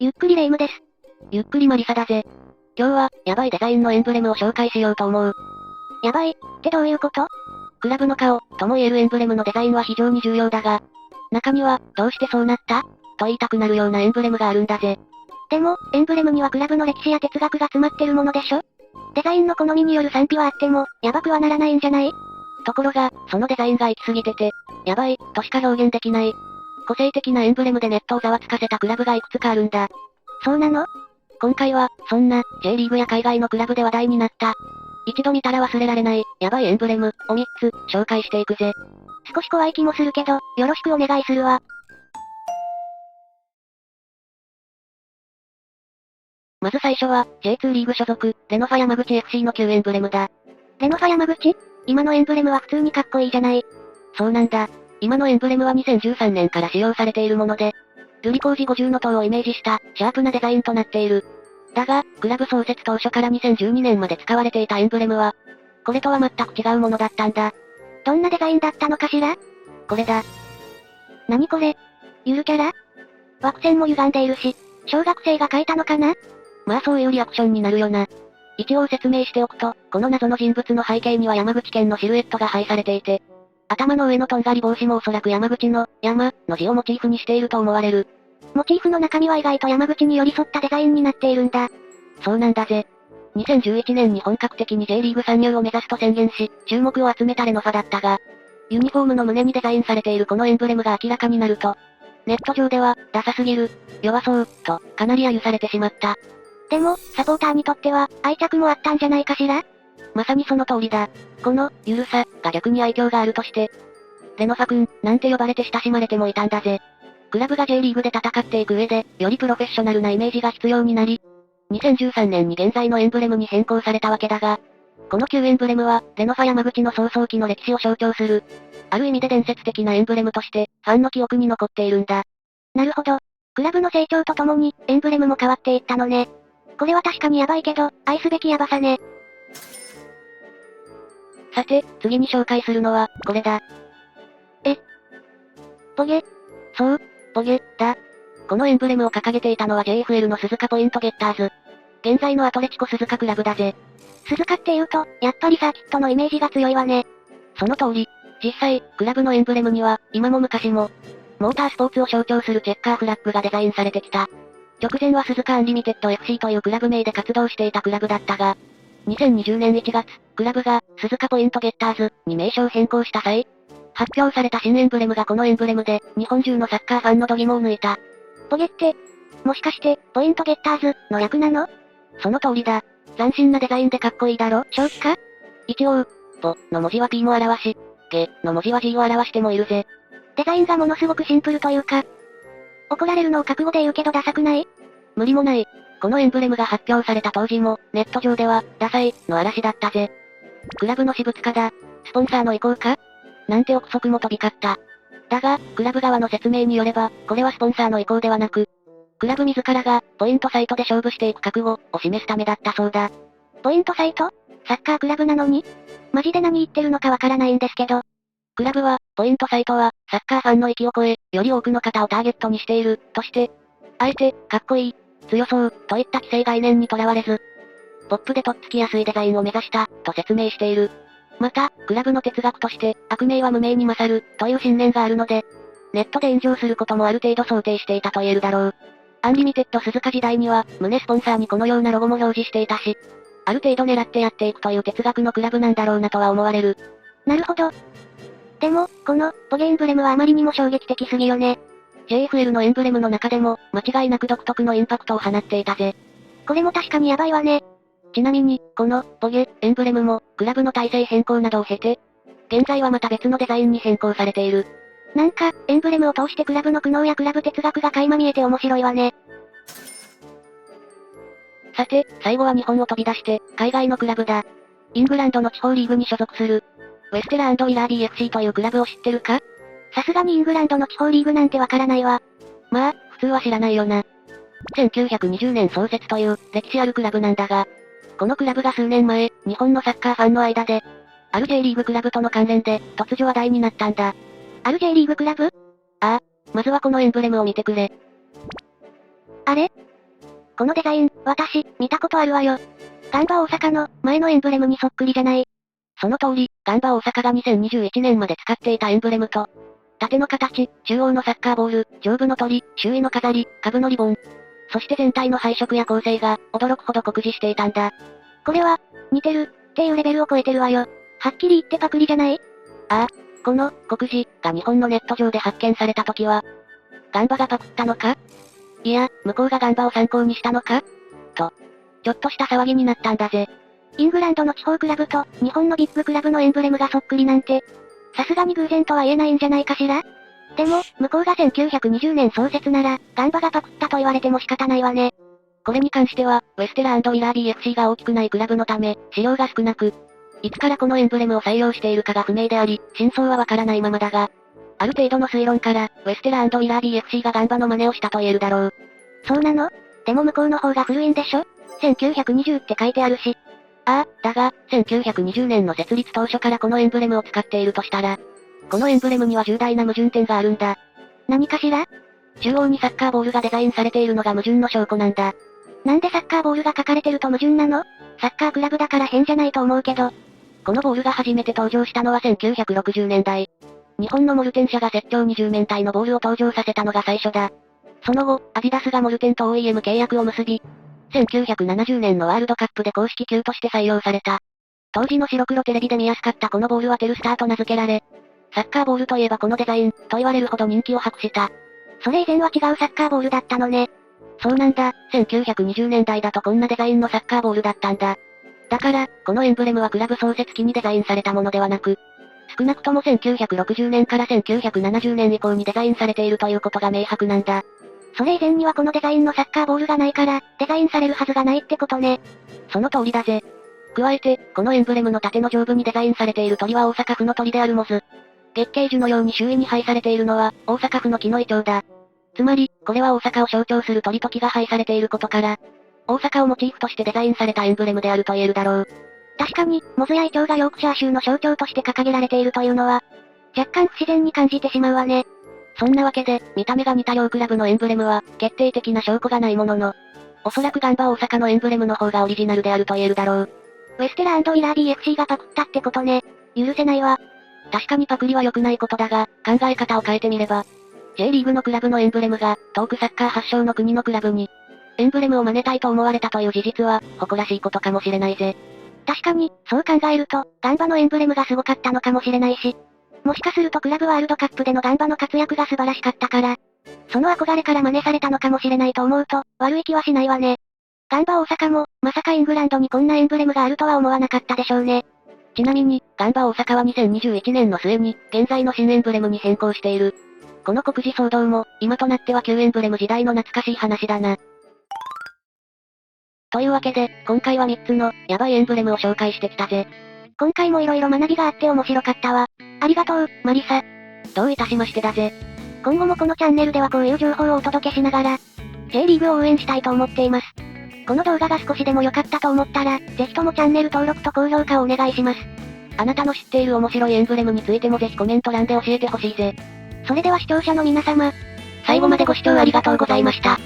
ゆっくりレ夢ムです。ゆっくりマリサだぜ。今日は、やばいデザインのエンブレムを紹介しようと思う。やばい、ってどういうこと？クラブの顔、とも言えるエンブレムのデザインは非常に重要だが、中には、どうしてそうなったと言いたくなるようなエンブレムがあるんだぜ。でも、エンブレムにはクラブの歴史や哲学が詰まってるものでしょ？デザインの好みによる賛否はあっても、やばくはならないんじゃない？ところが、そのデザインが行き過ぎてて、やばい、としか表現できない。個性的なエンブレムでネットをざわつかせたクラブがいくつかあるんだ。そうなの？今回は、そんな、J リーグや海外のクラブで話題になった、一度見たら忘れられない、やばいエンブレム、を3つ、紹介していくぜ。少し怖い気もするけど、よろしくお願いするわ。まず最初は、J2 リーグ所属、レノファ山口 FC の旧エンブレムだ。レノファ山口？今のエンブレムは普通にかっこいいじゃない。そうなんだ。今のエンブレムは2013年から使用されているもので、瑠璃工事50の塔をイメージした、シャープなデザインとなっている。だが、クラブ創設当初から2012年まで使われていたエンブレムは、これとは全く違うものだったんだ。どんなデザインだったのかしら？これだ。何これ？ゆるキャラ？枠線も歪んでいるし、小学生が描いたのかな？まあそういうリアクションになるよな。一応説明しておくと、この謎の人物の背景には山口県のシルエットが配されていて、頭の上のとんがり帽子もおそらく山口の、山、の字をモチーフにしていると思われる。モチーフの中身は意外と山口に寄り添ったデザインになっているんだ。そうなんだぜ。2011年に本格的に J リーグ参入を目指すと宣言し、注目を集めたレノファだったが、ユニフォームの胸にデザインされているこのエンブレムが明らかになると、ネット上では、ダサすぎる、弱そう、と、かなり揶揄されてしまった。でも、サポーターにとっては、愛着もあったんじゃないかしら？まさにその通りだ。この、ゆるさ、が逆に愛嬌があるとして、レノファ君、なんて呼ばれて親しまれてもいたんだぜ。クラブが J リーグで戦っていく上で、よりプロフェッショナルなイメージが必要になり、2013年に現在のエンブレムに変更されたわけだが、この旧エンブレムは、レノファ山口の創創期の歴史を象徴する、ある意味で伝説的なエンブレムとして、ファンの記憶に残っているんだ。なるほど。クラブの成長とともに、エンブレムも変わっていったのね。これは確かにヤバいけど、愛すべきヤバさね。さて、次に紹介するのは、これだ。ボゲ？そう、ボゲ、だ。このエンブレムを掲げていたのは JFL の鈴鹿ポイントゲッターズ。現在のアトレチコ鈴鹿クラブだぜ。鈴鹿って言うと、やっぱりサーキットのイメージが強いわね。その通り。実際、クラブのエンブレムには、今も昔も、モータースポーツを象徴するチェッカーフラッグがデザインされてきた。直前は鈴鹿アンリミテッド FC というクラブ名で活動していたクラブだったが、2020年1月、クラブが、鈴鹿ポイントゲッターズに名称変更した際、発表された新エンブレムがこのエンブレムで、日本中のサッカーファンの度肝を抜いた。ボゲって、もしかして、ポイントゲッターズの略なの？その通りだ。斬新なデザインでかっこいいだろ？正気か？一応、ポの文字は P も表し、ゲの文字は G を表してもいるぜ。デザインがものすごくシンプルというか、怒られるのを覚悟で言うけどダサくない？無理もない。このエンブレムが発表された当時も、ネット上では、ダサい、の嵐だったぜ。クラブの私物化だ。スポンサーの意向かなんて憶測も飛び交った。だが、クラブ側の説明によれば、これはスポンサーの意向ではなく、クラブ自らが、ポイントサイトで勝負していく覚悟を示すためだったそうだ。ポイントサイト？サッカークラブなのに？マジで何言ってるのかわからないんですけど。クラブは、ポイントサイトは、サッカーファンの域を超え、より多くの方をターゲットにしている、として、あえて、かっこいい、強そう、といった既成概念にとらわれず、ポップでとっつきやすいデザインを目指した、と説明している。また、クラブの哲学として、悪名は無名に勝る、という信念があるので、ネットで炎上することもある程度想定していたと言えるだろう。アンリミテッド鈴鹿時代には、胸スポンサーにこのようなロゴも表示していたし、ある程度狙ってやっていくという哲学のクラブなんだろうなとは思われる。なるほど。でも、この、ボゲエンブレムはあまりにも衝撃的すぎよね。JFL のエンブレムの中でも、間違いなく独特のインパクトを放っていたぜ。これも確かにヤバいわね。ちなみに、この、ボゲ、エンブレムも、クラブの体制変更などを経て、現在はまた別のデザインに変更されている。なんか、エンブレムを通してクラブの苦悩やクラブ哲学が垣間見えて面白いわね。さて、最後は日本を飛び出して、海外のクラブだ。イングランドの地方リーグに所属する、ウェステラー&イラー BFC というクラブを知ってるか？さすがにイングランドの地方リーグなんてわからないわ。まあ、普通は知らないよな。1920年創設という、歴史あるクラブなんだが、このクラブが数年前、日本のサッカーファンの間で、ある J リーグクラブとの関連で、突如話題になったんだ。ある J リーグクラブ？ああ、まずはこのエンブレムを見てくれ。あれ？このデザイン、私、見たことあるわよ。ガンバ大阪の、前のエンブレムにそっくりじゃない。その通り、ガンバ大阪が2021年まで使っていたエンブレムと、縦の形、中央のサッカーボール、上部の鳥、周囲の飾り、下部のリボン。そして全体の配色や構成が、驚くほど酷似していたんだ。これは、似てる、っていうレベルを超えてるわよ。はっきり言ってパクリじゃない？ああ、この、酷似、が日本のネット上で発見された時は、ガンバがパクったのか？いや、向こうがガンバを参考にしたのか？と、ちょっとした騒ぎになったんだぜ。イングランドの地方クラブと、日本のビッグクラブのエンブレムがそっくりなんて、さすがに偶然とは言えないんじゃないかしら？でも、向こうが1920年創設なら、ガンバがパクったと言われても仕方ないわね。これに関しては、ウェステラ&ウィラー BFC が大きくないクラブのため、資料が少なく、いつからこのエンブレムを採用しているかが不明であり、真相はわからないままだが、ある程度の推論から、ウェステラ&ウィラー BFC がガンバの真似をしたと言えるだろう。そうなの？でも向こうの方が古いんでしょ？ 1920 って書いてあるし。ああ、だが、1920年の設立当初からこのエンブレムを使っているとしたら、このエンブレムには重大な矛盾点があるんだ。何かしら？中央にサッカーボールがデザインされているのが矛盾の証拠なんだ。なんでサッカーボールが書かれてると矛盾なの？サッカークラブだから変じゃないと思うけど。このボールが初めて登場したのは1960年代。日本のモルテン社が設長20面体のボールを登場させたのが最初だ。その後、アディダスがモルテンと OEM 契約を結び、1970年のワールドカップで公式球として採用された。当時の白黒テレビで見やすかったこのボールはテルスターと名付けられ、サッカーボールといえばこのデザイン、と言われるほど人気を博した。それ以前は違うサッカーボールだったのね。そうなんだ、1920年代だとこんなデザインのサッカーボールだったんだ。だから、このエンブレムはクラブ創設期にデザインされたものではなく、少なくとも1960年から1970年以降にデザインされているということが明白なんだ。それ以前にはこのデザインのサッカーボールがないから、デザインされるはずがないってことね。その通りだぜ。加えて、このエンブレムの縦の上部にデザインされている鳥は大阪府の鳥であるモズ。月桂樹のように周囲に配されているのは、大阪府の木のイチョウだ。つまり、これは大阪を象徴する鳥と木が配されていることから、大阪をモチーフとしてデザインされたエンブレムであると言えるだろう。確かに、モズやイチョウがヨークシャー州の象徴として掲げられているというのは、若干不自然に感じてしまうわね。そんなわけで、見た目が似た両クラブのエンブレムは、決定的な証拠がないものの、おそらくガンバ大阪のエンブレムの方がオリジナルであると言えるだろう。ウェステラ&ウィラー BFC がパクったってことね。許せないわ。確かにパクリは良くないことだが、考え方を変えてみれば、J リーグのクラブのエンブレムが、遠くサッカー発祥の国のクラブに、エンブレムを真似たいと思われたという事実は、誇らしいことかもしれないぜ。確かに、そう考えると、ガンバのエンブレムがすごかったのかもしれないし、もしかするとクラブワールドカップでのガンバの活躍が素晴らしかったから、その憧れから真似されたのかもしれないと思うと、悪い気はしないわね。ガンバ大阪も、まさかイングランドにこんなエンブレムがあるとは思わなかったでしょうね。ちなみに、ガンバ大阪は2021年の末に、現在の新エンブレムに変更している。この酷似騒動も、今となっては旧エンブレム時代の懐かしい話だな。というわけで、今回は3つの、ヤバいエンブレムを紹介してきたぜ。今回も色々学びがあって面白かったわ。ありがとう、マリサ。どういたしましてだぜ。今後もこのチャンネルではこういう情報をお届けしながら、J リーグを応援したいと思っています。この動画が少しでも良かったと思ったら、ぜひともチャンネル登録と高評価をお願いします。あなたの知っている面白いエンブレムについてもぜひコメント欄で教えてほしいぜ。それでは視聴者の皆様、最後までご視聴ありがとうございました。